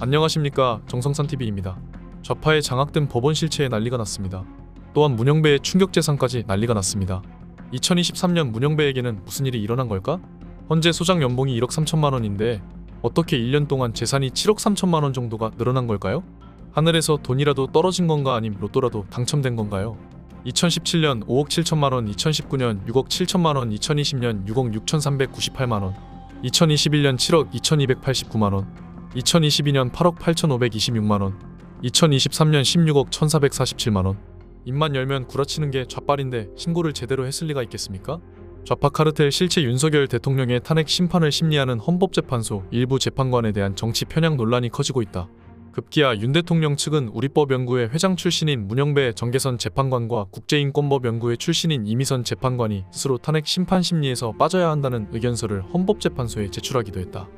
안녕하십니까, 정성산TV입니다. 좌파에 장악된 법원 실체에 난리가 났습니다. 또한 문영배의 충격재산까지 난리가 났습니다. 2023년 문영배에게는 무슨 일이 일어난 걸까? 현재 소장 연봉이 1억 3천만 원인데 어떻게 1년 동안 재산이 7억 3천만 원 정도가 늘어난 걸까요? 하늘에서 돈이라도 떨어진 건가, 아님 로또라도 당첨된 건가요? 2017년 5억 7천만 원, 2019년 6억 7천만 원, 2020년 6억 6,398만 원, 2021년 7억 2,289만 원, 2022년 8억 8,526만 원, 2023년 16억 1,447만 원. 입만 열면 구라치는 게 좌빨인데 신고를 제대로 했을 리가 있겠습니까? 좌파 카르텔 실체 윤석열 대통령의 탄핵 심판을 심리하는 헌법재판소 일부 재판관에 대한 정치 편향 논란이 커지고 있다. 급기야 윤 대통령 측은 우리법연구회 회장 출신인 문영배 정계선 재판관과 국제인권법연구회 출신인 이미선 재판관이 스스로 탄핵 심판 심리에서 빠져야 한다는 의견서를 헌법재판소에 제출하기도 했다.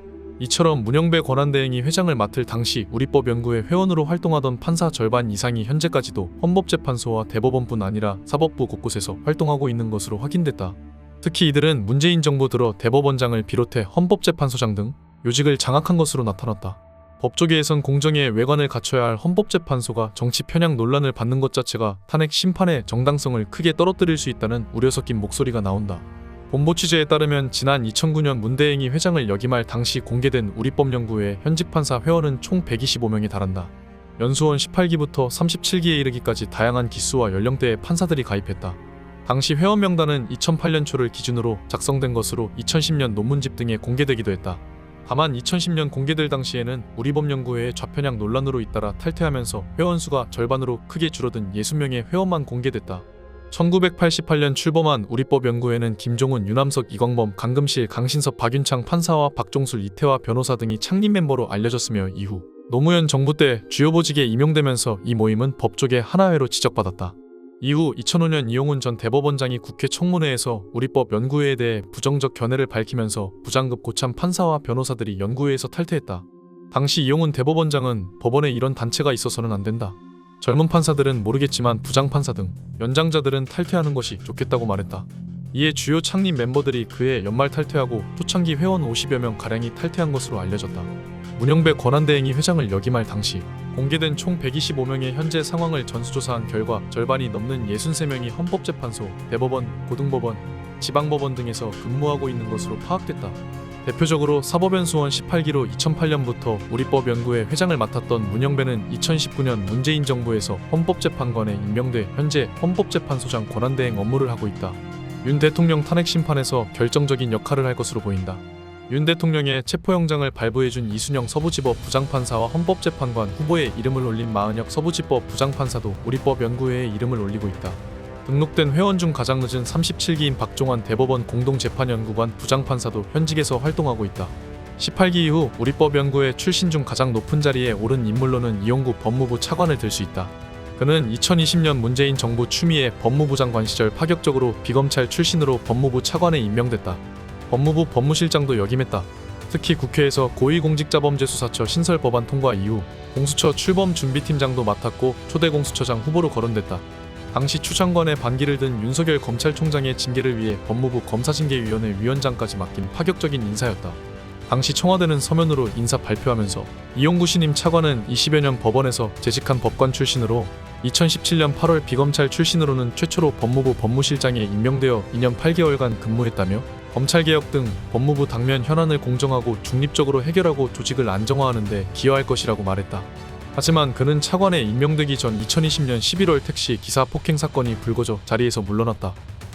이처럼 문영배 권한대행이 회장을 맡을 당시 우리법연구회 회원으로 활동하던 판사 절반 이상이 현재까지도 헌법재판소와 대법원뿐 아니라 사법부 곳곳에서 활동하고 있는 것으로 확인됐다. 특히 이들은 문재인 정부 들어 대법원장을 비롯해 헌법재판소장 등 요직을 장악한 것으로 나타났다. 법조계에선 공정의 외관을 갖춰야 할 헌법재판소가 정치 편향 논란을 받는 것 자체가 탄핵 심판의 정당성을 크게 떨어뜨릴 수 있다는 우려 섞인 목소리가 나온다. 본보 취재에 따르면 지난 2009년 문대행이 회장을 역임할 당시 공개된 우리법연구회 현직 판사 회원은 총 125명에 달한다. 연수원 18기부터 37기에 이르기까지 다양한 기수와 연령대의 판사들이 가입했다. 당시 회원 명단은 2008년 초를 기준으로 작성된 것으로 2010년 논문집 등에 공개되기도 했다. 다만 2010년 공개될 당시에는 우리법연구회의 좌편향 논란으로 잇따라 탈퇴하면서 회원 수가 절반으로 크게 줄어든 60명의 회원만 공개됐다. 1988년 출범한 우리법연구회는 김종훈, 유남석, 이광범, 강금실, 강신섭, 박윤창 판사와 박종술, 이태화 변호사 등이 창립 멤버로 알려졌으며 이후 노무현 정부 때 주요 보직에 임용되면서 이 모임은 법조계 하나회로 지적받았다. 이후 2005년 이용훈 전 대법원장이 국회 청문회에서 우리법연구회에 대해 부정적 견해를 밝히면서 부장급 고참 판사와 변호사들이 연구회에서 탈퇴했다. 당시 이용훈 대법원장은 법원에 이런 단체가 있어서는 안 된다. 젊은 판사들은 모르겠지만 부장판사 등 연장자들은 탈퇴하는 것이 좋겠다고 말했다. 이에 주요 창립 멤버들이 그해 연말 탈퇴하고 초창기 회원 50여 명 가량이 탈퇴한 것으로 알려졌다. 문영배 권한대행이 회장을 역임할 당시 공개된 총 125명의 현재 상황을 전수조사한 결과 절반이 넘는 63명이 헌법재판소, 대법원, 고등법원, 지방법원 등에서 근무하고 있는 것으로 파악됐다. 대표적으로 사법연수원 18기로 2008년부터 우리법연구회 회장을 맡았던 문영배는 2019년 문재인 정부에서 헌법재판관에 임명돼 현재 헌법재판소장 권한대행 업무를 하고 있다. 윤 대통령 탄핵 심판에서 결정적인 역할을 할 것으로 보인다. 윤 대통령의 체포영장을 발부해준 이순영 서부지법 부장판사와 헌법재판관 후보에 이름을 올린 마은혁 서부지법 부장판사도 우리법연구회에 이름을 올리고 있다. 등록된 회원 중 가장 늦은 37기인 박종환 대법원 공동재판연구관 부장판사도 현직에서 활동하고 있다. 18기 이후 우리법연구회 출신 중 가장 높은 자리에 오른 인물로는 이용구 법무부 차관을 들 수 있다. 그는 2020년 문재인 정부 추미애 법무부 장관 시절 파격적으로 비검찰 출신으로 법무부 차관에 임명됐다. 법무부 법무실장도 역임했다. 특히 국회에서 고위공직자범죄수사처 신설 법안 통과 이후 공수처 출범준비팀장도 맡았고 초대 공수처장 후보로 거론됐다. 당시 추 장관의 반기를 든 윤석열 검찰총장의 징계를 위해 법무부 검사징계위원회 위원장까지 맡긴 파격적인 인사였다. 당시 청와대는 서면으로 인사 발표하면서 이용구 신임 차관은 20여 년 법원에서 재직한 법관 출신으로 2017년 8월 비검찰 출신으로는 최초로 법무부 법무실장에 임명되어 2년 8개월간 근무했다며 검찰개혁 등 법무부 당면 현안을 공정하고 중립적으로 해결하고 조직을 안정화하는 데 기여할 것이라고 말했다. 하지만 그는 차관에 임명되기 전 2020년 11월 택시 기사 폭행 사건이 불거져 자리에서 물러났다.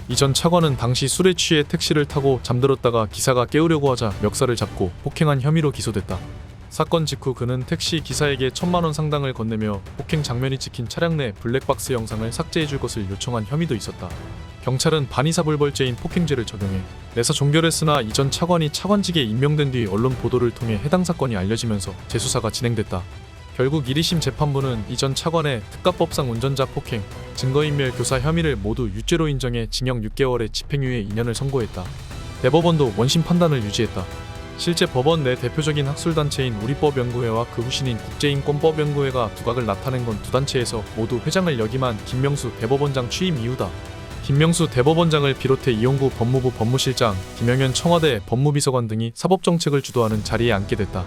이 전 차관은 당시 술에 취해 택시를 타고 잠들었다가 기사가 깨우려고 하자 멱살을 잡고 폭행한 혐의로 기소됐다. 사건 직후 그는 택시 기사에게 1,000만 원 상당을 건네며 폭행 장면이 찍힌 차량 내 블랙박스 영상을 삭제해줄 것을 요청한 혐의도 있었다. 경찰은 반의사불벌죄인 폭행죄를 적용해 내사 종결했으나 이 전 차관이 차관직에 임명된 뒤 언론 보도를 통해 해당 사건이 알려지면서 재수사가 진행됐다. 결국 1심 재판부는 이 전 차관의 특가법상 운전자 폭행, 증거인멸 교사 혐의를 모두 유죄로 인정해 징역 6개월에 집행유예 2년을 선고했다. 대법원도 원심 판단을 유지했다. 실제 법원 내 대표적인 학술단체인 우리법연구회와 그 후신인 국제인권법연구회가 두각을 나타낸 건 두 단체에서 모두 회장을 역임한 김명수 대법원장 취임 이후다. 김명수 대법원장을 비롯해 이용구 법무부 법무실장, 김영현 청와대 법무비서관 등이 사법정책을 주도하는 자리에 앉게 됐다.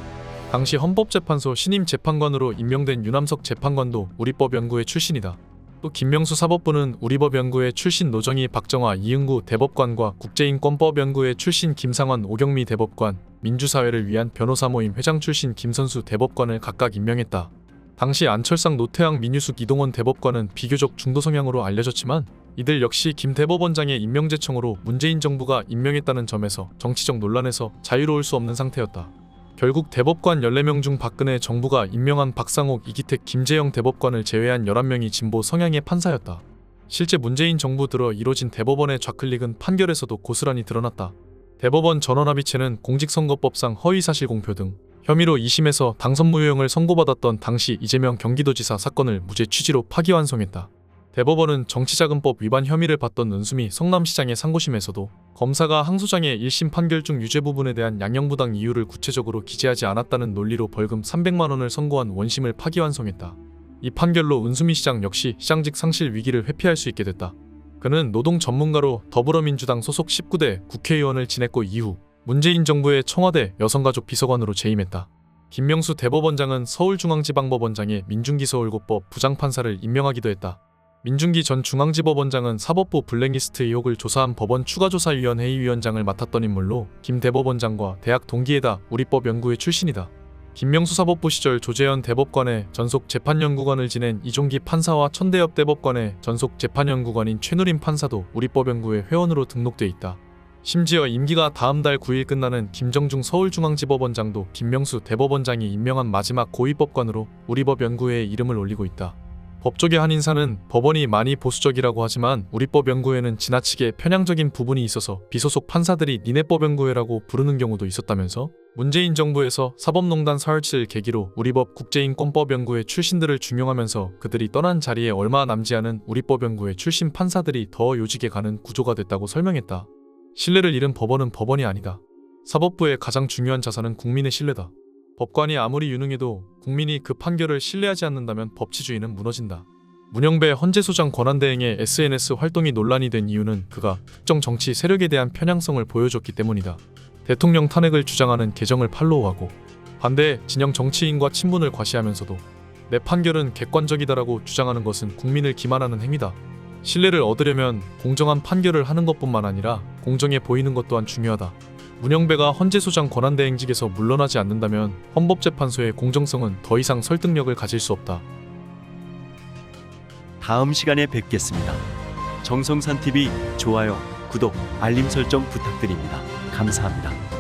당시 헌법재판소 신임 재판관으로 임명된 유남석 재판관도 우리법연구회 출신이다. 또 김명수 사법부는 우리법연구회 출신 노정희, 박정화, 이응구 대법관과 국제인권법연구회 출신 김상환, 오경미 대법관, 민주사회를 위한 변호사 모임 회장 출신 김선수 대법관을 각각 임명했다. 당시 안철상, 노태양, 민유숙, 이동원 대법관은 비교적 중도 성향으로 알려졌지만 이들 역시 김 대법원장의 임명 제청으로 문재인 정부가 임명했다는 점에서 정치적 논란에서 자유로울 수 없는 상태였다. 결국 대법관 14명 중 박근혜 정부가 임명한 박상옥, 이기택, 김재영 대법관을 제외한 11명이 진보 성향의 판사였다. 실제 문재인 정부 들어 이뤄진 대법원의 좌클릭은 판결에서도 고스란히 드러났다. 대법원 전원합의체는 공직선거법상 허위사실 공표 등 혐의로 2심에서 당선 무효형을 선고받았던 당시 이재명 경기도지사 사건을 무죄 취지로 파기환송했다. 대법원은 정치자금법 위반 혐의를 받던 은수미 성남시장의 상고심에서도 검사가 항소장의 1심 판결 중 유죄 부분에 대한 양형부당 이유를 구체적으로 기재하지 않았다는 논리로 벌금 300만 원을 선고한 원심을 파기환송했다. 이 판결로 은수미 시장 역시 시장직 상실 위기를 회피할 수 있게 됐다. 그는 노동 전문가로 더불어민주당 소속 19대 국회의원을 지냈고 이후 문재인 정부의 청와대 여성가족 비서관으로 재임했다. 김명수 대법원장은 서울중앙지방법원장에 민중기 서울고법 부장판사를 임명하기도 했다. 민중기 전 중앙지법원장은 사법부 블랙리스트 의혹을 조사한 법원 추가조사위원회 위원장을 맡았던 인물로 김 대법원장과 대학 동기에다 우리법연구회 출신이다. 김명수 사법부 시절 조재현 대법관의 전속 재판연구관을 지낸 이종기 판사와 천대엽 대법관의 전속 재판연구관인 최누림 판사도 우리법연구회 회원으로 등록돼 있다. 심지어 임기가 다음 달 9일 끝나는 김정중 서울중앙지법원장도 김명수 대법원장이 임명한 마지막 고위법관으로 우리법연구회에 이름을 올리고 있다. 법조계 한 인사는 법원이 많이 보수적이라고 하지만 우리법연구회는 지나치게 편향적인 부분이 있어서 비소속 판사들이 니네법연구회라고 부르는 경우도 있었다면서 문재인 정부에서 사법농단 설치를 계기로 우리법 국제인권법연구회 출신들을 중용하면서 그들이 떠난 자리에 얼마 남지 않은 우리법연구회 출신 판사들이 더 요직에 가는 구조가 됐다고 설명했다. 신뢰를 잃은 법원은 법원이 아니다. 사법부의 가장 중요한 자산은 국민의 신뢰다. 법관이 아무리 유능해도 국민이 그 판결을 신뢰하지 않는다면 법치주의는 무너진다. 문영배 헌재소장 권한대행의 SNS 활동이 논란이 된 이유는 그가 특정 정치 세력에 대한 편향성을 보여줬기 때문이다. 대통령 탄핵을 주장하는 계정을 팔로우하고 반대 진영 정치인과 친분을 과시하면서도 내 판결은 객관적이다라고 주장하는 것은 국민을 기만하는 행위다. 신뢰를 얻으려면 공정한 판결을 하는 것뿐만 아니라 공정해 보이는 것 또한 중요하다. 문영배가 헌재소장 권한대행직에서 물러나지 않는다면 헌법재판소의 공정성은 더 이상 설득력을 가질 수 없다. 다음 시간에 뵙겠습니다. 정성산TV 좋아요, 구독, 알림 설정 부탁드립니다. 감사합니다.